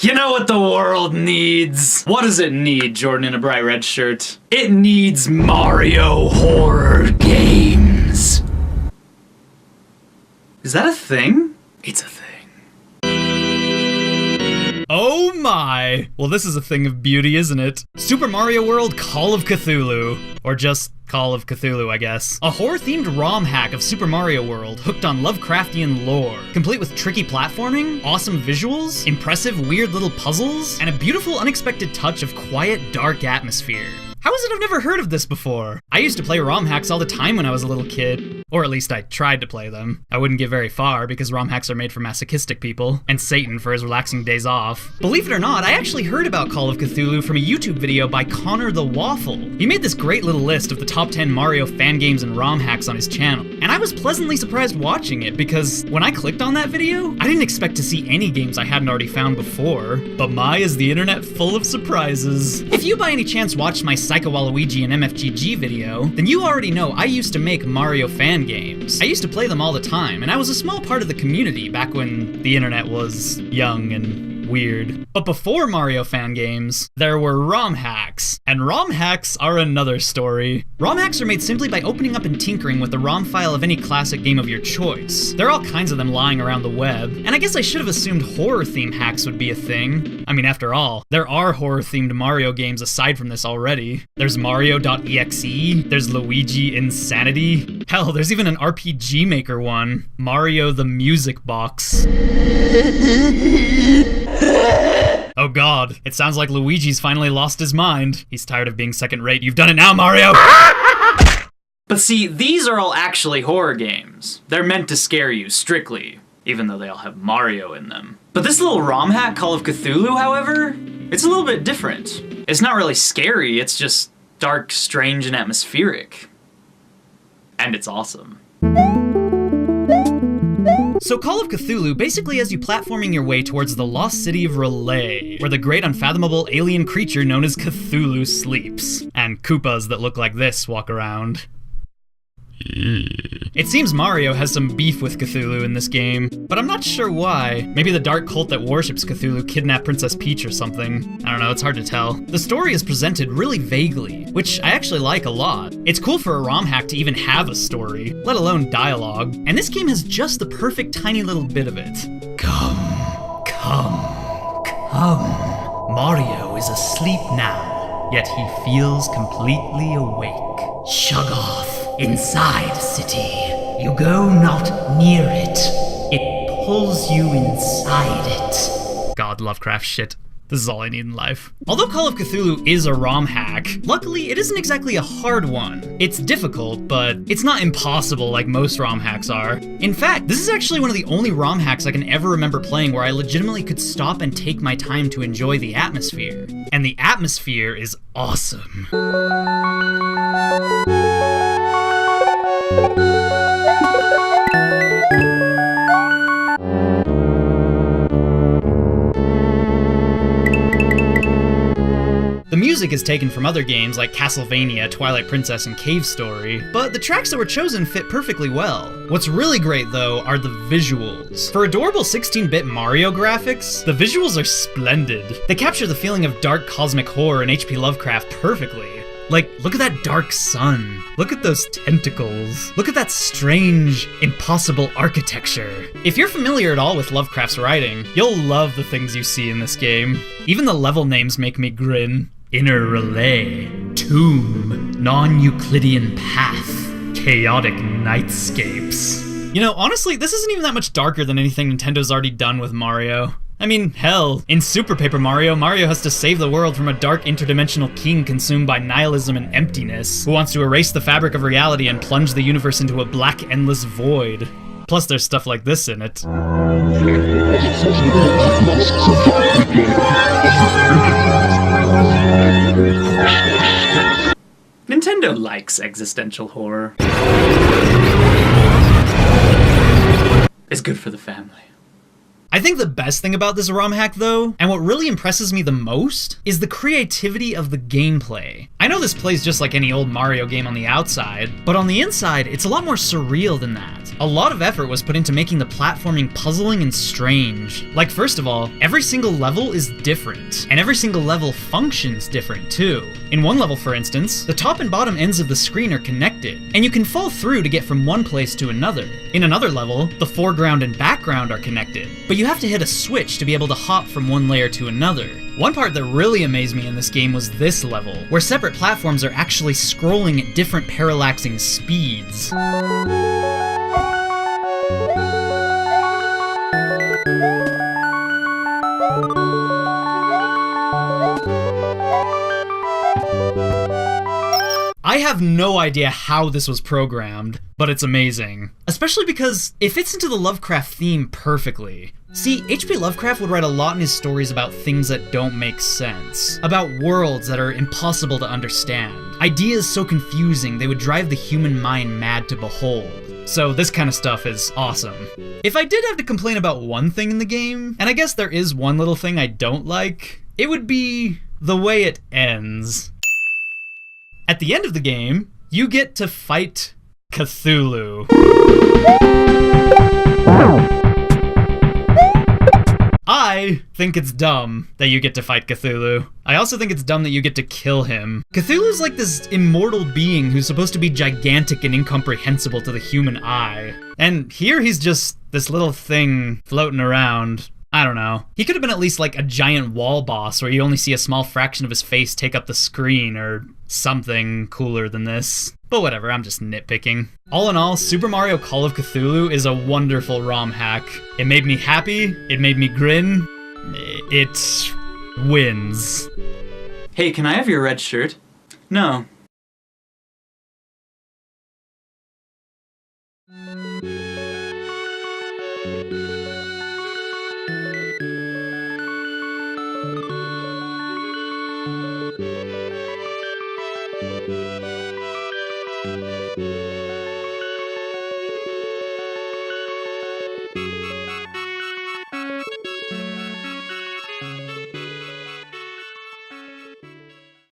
You know what the world needs? What does it need, Jordan in a bright red shirt? It needs Mario horror games. Is that a thing? It's a thing. Oh my! Well, this is a thing of beauty, isn't it? Super Mario World Call of Cthulhu. Or just Call of Cthulhu, I guess. A horror-themed ROM hack of Super Mario World hooked on Lovecraftian lore, complete with tricky platforming, awesome visuals, impressive weird little puzzles, and a beautiful unexpected touch of quiet, dark atmosphere. How is it I've never heard of this before? I used to play ROM hacks all the time when I was a little kid. Or at least I tried to play them. I wouldn't get very far because ROM hacks are made for masochistic people, and Satan for his relaxing days off. Believe it or not, I actually heard about Call of Cthulhu from a YouTube video by Connor the Waffle. He made this great little list of the top 10 Mario fan games and ROM hacks on his channel. And I was pleasantly surprised watching it because when I clicked on that video, I didn't expect to see any games I hadn't already found before. But my, is the internet full of surprises. If you by any chance watched my Psycho Waluigi and MFGG video, then you already know I used to make Mario fan games. I used to play them all the time, and I was a small part of the community back when the internet was young and weird. But before Mario fan games, there were ROM hacks. And ROM hacks are another story. ROM hacks are made simply by opening up and tinkering with the ROM file of any classic game of your choice. There are all kinds of them lying around the web, and I guess I should have assumed horror-themed hacks would be a thing. I mean, after all, there are horror-themed Mario games aside from this already. There's Mario.exe, there's Luigi Insanity. Hell, there's even an RPG Maker one, Mario the Music Box. Oh god, it sounds like Luigi's finally lost his mind. He's tired of being second rate. You've done it now, Mario! But see, these are all actually horror games. They're meant to scare you, strictly, even though they all have Mario in them. But this little ROM hack, Call of Cthulhu, however, it's a little bit different. It's not really scary, it's just dark, strange, and atmospheric. And it's awesome. So Call of Cthulhu basically has you platforming your way towards the lost city of Relay, where the great unfathomable alien creature known as Cthulhu sleeps, and Koopas that look like this walk around. It seems Mario has some beef with Cthulhu in this game, but I'm not sure why. Maybe the dark cult that worships Cthulhu kidnapped Princess Peach or something. I don't know, it's hard to tell. The story is presented really vaguely, which I actually like a lot. It's cool for a ROM hack to even have a story, let alone dialogue, and this game has just the perfect tiny little bit of it. Come, come, come. Mario is asleep now, yet he feels completely awake. Shoggoth. Inside city. You go not near it. It pulls you inside it. God, Lovecraft shit. This is all I need in life. Although Call of Cthulhu is a ROM hack, luckily it isn't exactly a hard one. It's difficult, but it's not impossible like most ROM hacks are. In fact, this is actually one of the only ROM hacks I can ever remember playing where I legitimately could stop and take my time to enjoy the atmosphere. And the atmosphere is awesome. The music is taken from other games like Castlevania, Twilight Princess, and Cave Story, but the tracks that were chosen fit perfectly well. What's really great, though, are the visuals. For adorable 16-bit Mario graphics, the visuals are splendid. They capture the feeling of dark cosmic horror in H.P. Lovecraft perfectly. Like, look at that dark sun. Look at those tentacles. Look at that strange, impossible architecture. If you're familiar at all with Lovecraft's writing, you'll love the things you see in this game. Even the level names make me grin. Inner Relay, Tomb, Non-Euclidean Path, Chaotic Nightscapes. You know, honestly, this isn't even that much darker than anything Nintendo's already done with Mario. I mean, hell, in Super Paper Mario, Mario has to save the world from a dark interdimensional king consumed by nihilism and emptiness, who wants to erase the fabric of reality and plunge the universe into a black, endless void. Plus, there's stuff like this in it. Nintendo likes existential horror. It's good for the family. I think the best thing about this ROM hack though, and what really impresses me the most, is the creativity of the gameplay. I know this plays just like any old Mario game on the outside, but on the inside, it's a lot more surreal than that. A lot of effort was put into making the platforming puzzling and strange. Like, first of all, every single level is different, and every single level functions different too. In one level, for instance, the top and bottom ends of the screen are connected, and you can fall through to get from one place to another. In another level, the foreground and background are connected, but you have to hit a switch to be able to hop from one layer to another. One part that really amazed me in this game was this level, where separate platforms are actually scrolling at different parallaxing speeds. I have no idea how this was programmed, but it's amazing. Especially because it fits into the Lovecraft theme perfectly. See, H.P. Lovecraft would write a lot in his stories about things that don't make sense, about worlds that are impossible to understand, ideas so confusing they would drive the human mind mad to behold. So this kind of stuff is awesome. If I did have to complain about one thing in the game, and I guess there is one little thing I don't like, it would be the way it ends. At the end of the game, you get to fight Cthulhu. I think it's dumb that you get to fight Cthulhu. I also think it's dumb that you get to kill him. Cthulhu's like this immortal being who's supposed to be gigantic and incomprehensible to the human eye. And here he's just this little thing floating around. I don't know. He could have been at least like a giant wall boss where you only see a small fraction of his face take up the screen, or something cooler than this. But whatever, I'm just nitpicking. All in all, Super Mario Call of Cthulhu is a wonderful ROM hack. It made me happy, it made me grin, it wins. Hey, can I have your red shirt? No.